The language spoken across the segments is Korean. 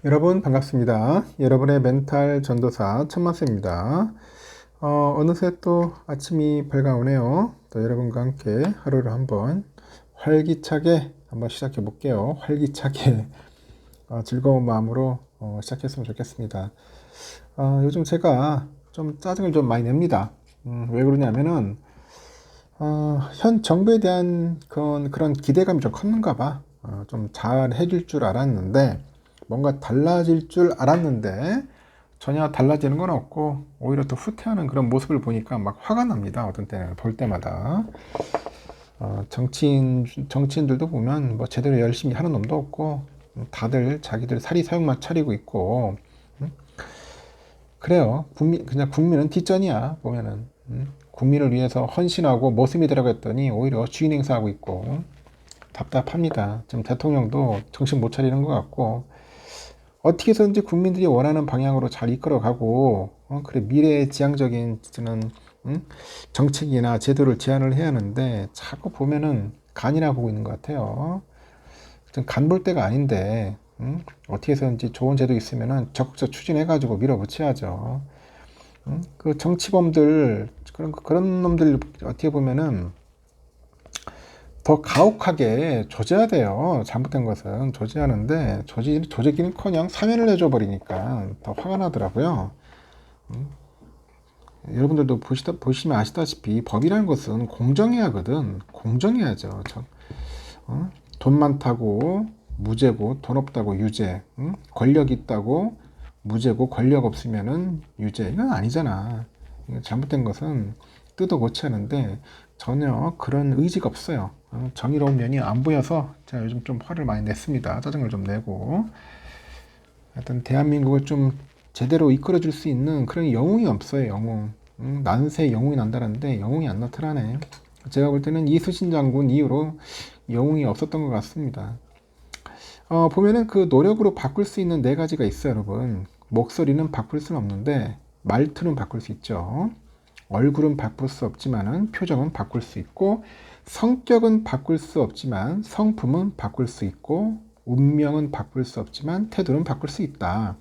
여러분 반갑습니다. 여러분의 멘탈 전도사 천만세입니다. 어느새 또 아침이 밝아오네요. 또 여러분과 함께 하루를 한번 활기차게 한번 시작해 볼게요. 활기차게 즐거운 마음으로 시작했으면 좋겠습니다. 요즘 제가 좀 짜증을 좀 많이 냅니다. 왜 그러냐면은 현 정부에 대한 그런 기대감이 좀 컸는가 봐. 좀 잘 해줄 줄 알았는데 뭔가 달라질 줄 알았는데 전혀 달라지는 건 없고 오히려 더 후퇴하는 그런 모습을 보니까 막 화가 납니다. 어떤 때는 볼 때마다 정치인들도 보면 뭐 제대로 열심히 하는 놈도 없고 다들 자기들 사리 사욕만 차리고 있고 그래요. 그냥 국민은 뒷전이야 보면은 국민을 위해서 헌신하고 모습이 되라고 했더니 오히려 주인 행사하고 있고 답답합니다. 지금 대통령도 정신 못 차리는 것 같고 어떻게 해서든지 국민들이 원하는 방향으로 잘 이끌어가고 그래 미래에 지향적인 정책이나 제도를 제안을 해야 하는데 자꾸 보면은 간이나 보고 있는 것 같아요. 간 볼 때가 아닌데 어떻게 해서든지 좋은 제도 있으면은 적극적 추진해가지고 밀어붙여야죠. 그 정치범들 그런 놈들 어떻게 보면은 더 가혹하게 조져야 돼요. 잘못된 것은 조지하는데 조지기는커녕 사면을 내줘 버리니까 더 화가 나더라고요. 여러분들도 보시면 아시다시피 법이라는 것은 공정해야 하거든. 공정해야죠. 돈 많다고 무죄고 돈 없다고 유죄, 권력 있다고 무죄고 권력 없으면은 유죄. 이건 아니잖아. 잘못된 것은 뜯어 고쳐야 하는데 전혀 그런 의지가 없어요. 정의로운 면이 안 보여서 제가 요즘 좀 화를 많이 냈습니다. 짜증을 좀 내고 하여튼 대한민국을 좀 제대로 이끌어줄 수 있는 그런 영웅이 없어요. 영웅. 난세 영웅이 난다는데 영웅이 안 나타나네. 제가 볼 때는 이순신 장군 이후로 영웅이 없었던 것 같습니다. 보면은 그 노력으로 바꿀 수 있는 네 가지가 있어요, 여러분. 목소리는 바꿀 수는 없는데 말투는 바꿀 수 있죠. 얼굴은 바꿀 수 없지만은 표정은 바꿀 수 있고 성격은 바꿀 수 없지만 성품은 바꿀 수 있고 운명은 바꿀 수 없지만 태도는 바꿀 수 있다.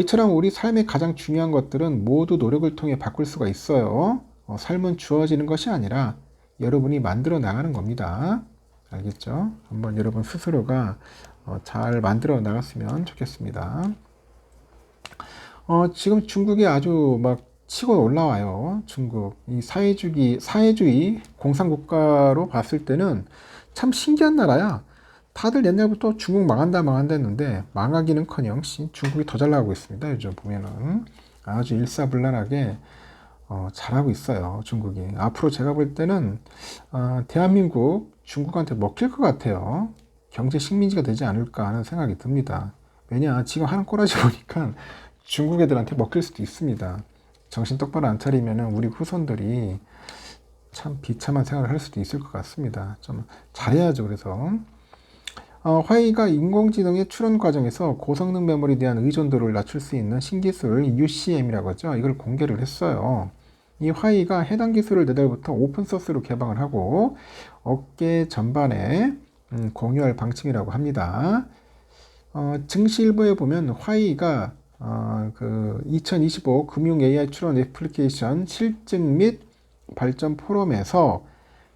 이처럼 우리 삶의 가장 중요한 것들은 모두 노력을 통해 바꿀 수가 있어요. 삶은 주어지는 것이 아니라 여러분이 만들어 나가는 겁니다. 알겠죠? 한번 여러분 스스로가 잘 만들어 나갔으면 좋겠습니다. 지금 중국이 아주 막 치고 올라와요. 중국. 이 사회주의 공산국가로 봤을 때는 참 신기한 나라야. 다들 옛날부터 중국 망한다 했는데 망하기는커녕 중국이 더 잘 나가고 있습니다. 요즘 보면은 아주 일사불란하게 잘하고 있어요. 중국이. 앞으로 제가 볼 때는 대한민국 중국한테 먹힐 것 같아요. 경제 식민지가 되지 않을까 하는 생각이 듭니다. 왜냐 지금 하는 꼬라지 보니까 중국 애들한테 먹힐 수도 있습니다. 정신 똑바로 안 차리면 우리 후손들이 참 비참한 생활을 할 수도 있을 것 같습니다. 좀 잘해야죠. 그래서 화웨이가 인공지능의 출원 과정에서 고성능 메모리에 대한 의존도를 낮출 수 있는 신기술 UCM이라고 하죠. 이걸 공개를 했어요. 이 화웨이가 해당 기술을 내달부터 오픈소스로 개방을 하고 업계 전반에 공유할 방침이라고 합니다. 증시일보에 보면 화웨이가 그 2025 금융 AI 출원 애플리케이션 실증 및 발전 포럼에서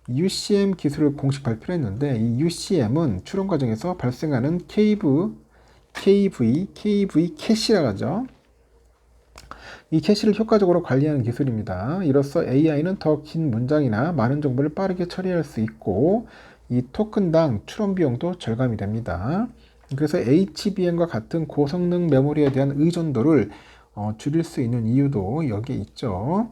UCM 기술을 공식 발표를 했는데 이 UCM은 출원 과정에서 발생하는 KV 캐시라고 하죠. 이 캐시를 효과적으로 관리하는 기술입니다. 이로써 AI는 더 긴 문장이나 많은 정보를 빠르게 처리할 수 있고 이 토큰당 출원 비용도 절감이 됩니다. 그래서 HBM과 같은 고성능 메모리에 대한 의존도를 줄일 수 있는 이유도 여기에 있죠.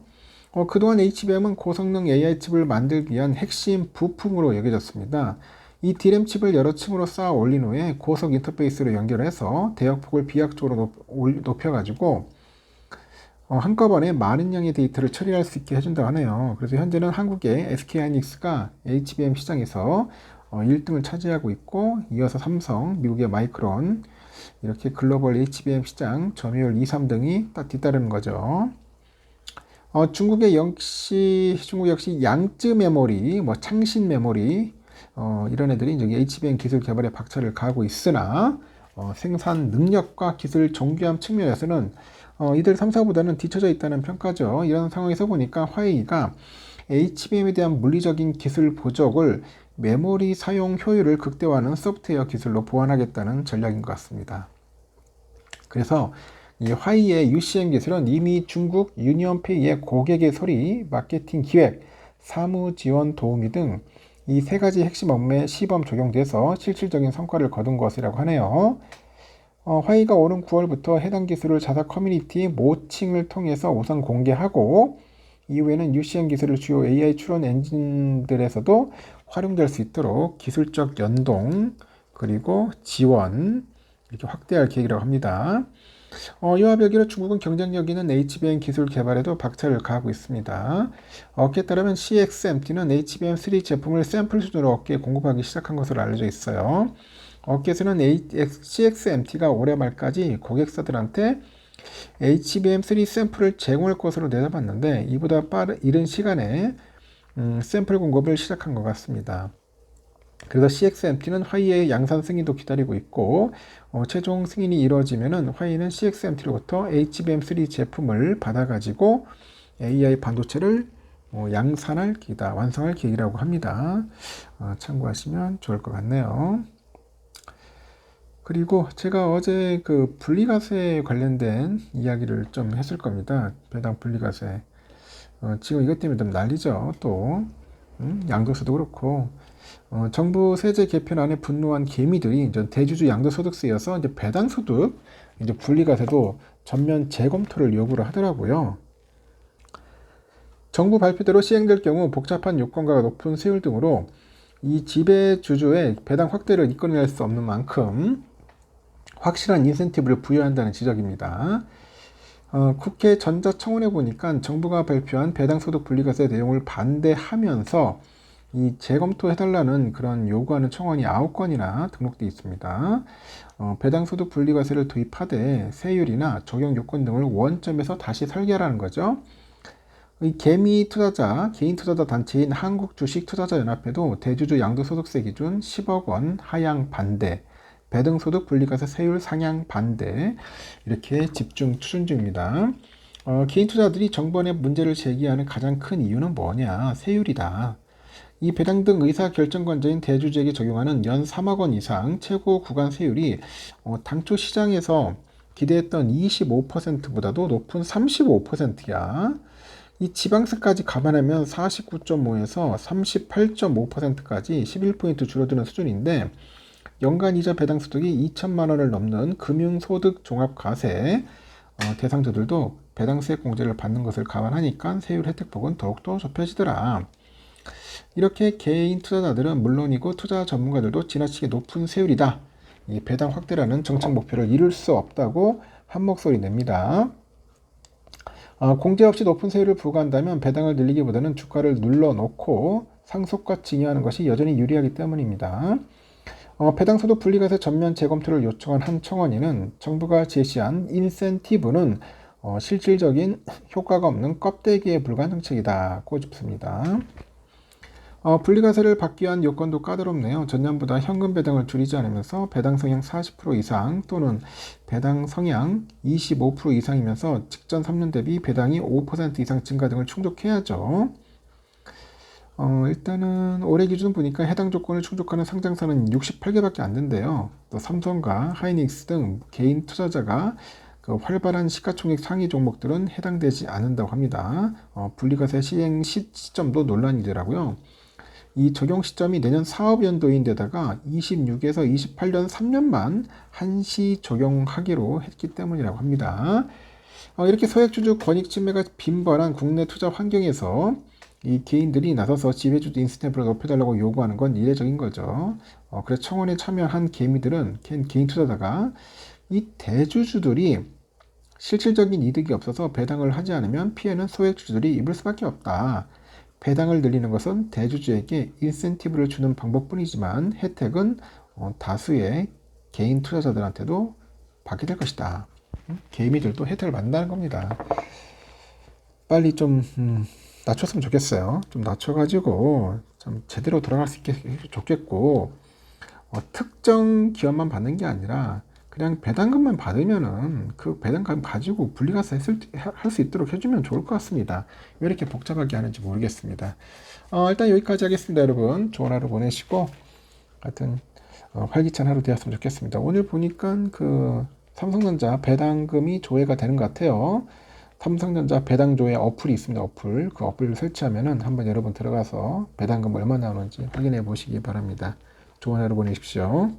그동안 HBM은 고성능 AI 칩을 만들기 위한 핵심 부품으로 여겨졌습니다. 이 D램 칩을 여러 층으로 쌓아 올린 후에 고속 인터페이스로 연결해서 대역폭을 비약적으로 높여가지고 한꺼번에 많은 양의 데이터를 처리할 수 있게 해준다고 하네요. 그래서 현재는 한국의 SK하이닉스가 HBM 시장에서 1등을 차지하고 있고 이어서 삼성, 미국의 마이크론 이렇게 글로벌 HBM 시장 점유율 2, 3등이 딱 뒤따르는 거죠. 중국 역시 양쯔 메모리, 뭐 창신 메모리 이런 애들이 이제 HBM 기술 개발에 박차를 가하고 있으나 생산 능력과 기술 정교함 측면에서는 이들 3사보다는 뒤처져 있다는 평가죠. 이런 상황에서 보니까 화웨이가 HBM에 대한 물리적인 기술 부족을 메모리 사용 효율을 극대화하는 소프트웨어 기술로 보완하겠다는 전략인 것 같습니다. 그래서 이 화웨이의 UCM 기술은 이미 중국 유니온페이의 고객의 소리, 마케팅 기획, 사무 지원 도우미 등 이 세 가지 핵심 업무에 시범 적용돼서 실질적인 성과를 거둔 것이라고 하네요. 화웨이가 오는 9월부터 해당 기술을 자사 커뮤니티 모칭을 통해서 우선 공개하고 이후에는 UCM 기술을 주요 AI 추론 엔진들에서도 활용될 수 있도록 기술적 연동 그리고 지원 이렇게 확대할 계획이라고 합니다. 이와 별개로 중국은 경쟁력 있는 HBM 기술 개발에도 박차를 가하고 있습니다. 업계에 따르면 CXMT는 HBM3 제품을 샘플 수준으로 업계에 공급하기 시작한 것으로 알려져 있어요. 업계에서는 CXMT가 올해 말까지 고객사들한테 HBM3 샘플을 제공할 것으로 내다봤는데 이보다 이른 시간에 샘플 공급을 시작한 것 같습니다. 그래서 CXMT는 화웨이의 양산 승인도 기다리고 있고 최종 승인이 이루어지면은 화웨이는 CXMT로부터 HBM3 제품을 받아가지고 AI 반도체를 양산할 계획이다, 완성할 계획이라고 합니다. 참고하시면 좋을 것 같네요. 그리고 제가 어제 그 분리과세 관련된 이야기를 좀 했을 겁니다. 배당 분리과세. 지금 이것 때문에 좀 난리죠. 또 양도세도 그렇고 정부 세제 개편안에 분노한 개미들이 이제 대주주 양도소득세여서 이제 배당소득 이제 분리과세도 전면 재검토를 요구를 하더라고요. 정부 발표대로 시행될 경우 복잡한 요건과 높은 세율 등으로 이 지배주주의 배당 확대를 이끌어낼 수 없는 만큼 확실한 인센티브를 부여한다는 지적입니다. 국회 전자청원에 보니까 정부가 발표한 배당소득 분리과세 내용을 반대하면서 이 재검토해달라는 그런 요구하는 청원이 9건이나 등록되어 있습니다. 배당소득 분리과세를 도입하되 세율이나 적용 요건 등을 원점에서 다시 설계하라는 거죠. 이 개미 투자자, 개인 투자자 단체인 한국주식투자자연합회도 대주주 양도소득세 기준 10억 원 하향 반대, 배당소득 분리과세 세율 상향 반대 이렇게 집중 추진 중입니다. 개인 투자자들이 정부안에 문제를 제기하는 가장 큰 이유는 뭐냐? 세율이다. 이 배당 등 의사결정권자인 대주주에게 적용하는 연 3억 원 이상 최고 구간 세율이 당초 시장에서 기대했던 25%보다도 높은 35%야. 이 지방세까지 감안하면 49.5에서 38.5%까지 11포인트 줄어드는 수준인데 연간 이자 배당 소득이 2천만 원을 넘는 금융소득 종합과세 대상자들도 배당세 공제를 받는 것을 감안하니까 세율 혜택폭은 더욱더 좁혀지더라. 이렇게 개인 투자자들은 물론이고 투자 전문가들도 지나치게 높은 세율이다. 이 배당 확대라는 정책 목표를 이룰 수 없다고 한 목소리 냅니다. 공제 없이 높은 세율을 부과한다면 배당을 늘리기보다는 주가를 눌러놓고 상속과 증여하는 것이 여전히 유리하기 때문입니다. 배당소득 분리과세 전면 재검토를 요청한 한 청원인은 정부가 제시한 인센티브는 실질적인 효과가 없는 껍데기에 불과한 정책이다 꼬집습니다. 분리과세를 받기 위한 요건도 까다롭네요. 전년보다 현금 배당을 줄이지 않으면서 배당 성향 40% 이상 또는 배당 성향 25% 이상이면서 직전 3년 대비 배당이 5% 이상 증가 등을 충족해야죠. 일단은 올해 기준 보니까 해당 조건을 충족하는 상장사는 68개밖에 안 된대요. 또 삼성과 하이닉스 등 개인 투자자가 그 활발한 시가총액 상위 종목들은 해당되지 않는다고 합니다. 분리과세 시행 시점도 논란이더라고요. 이 적용 시점이 내년 사업연도인데다가 26에서 28년 3년만 한시 적용하기로 했기 때문이라고 합니다. 이렇게 소액주주 권익 침해가 빈번한 국내 투자 환경에서 이 개인들이 나서서 지배주주 인센티브를 높여달라고 요구하는 건 이례적인 거죠. 그래서 청원에 참여한 개미들은 개인 투자자가 이 대주주들이 실질적인 이득이 없어서 배당을 하지 않으면 피해는 소액주주들이 입을 수밖에 없다. 배당을 늘리는 것은 대주주에게 인센티브를 주는 방법뿐이지만 혜택은 다수의 개인 투자자들한테도 받게 될 것이다. 개미들도 혜택을 받는다는 겁니다. 빨리 좀 낮췄으면 좋겠어요. 좀 낮춰가지고 좀 제대로 돌아갈 수 있게 좋겠고 특정 기업만 받는 게 아니라 그냥 배당금만 받으면은 그 배당금 가지고 분리가서 할 수 있도록 해주면 좋을 것 같습니다. 왜 이렇게 복잡하게 하는지 모르겠습니다. 일단 여기까지 하겠습니다, 여러분. 좋은 하루 보내시고, 하여튼, 활기찬 하루 되었으면 좋겠습니다. 오늘 보니까 그 삼성전자 배당금이 조회가 되는 것 같아요. 삼성전자 배당 조회 어플이 있습니다. 어플. 그 어플을 설치하면은 한번 여러분 들어가서 배당금 얼마 나오는지 확인해 보시기 바랍니다. 좋은 하루 보내십시오.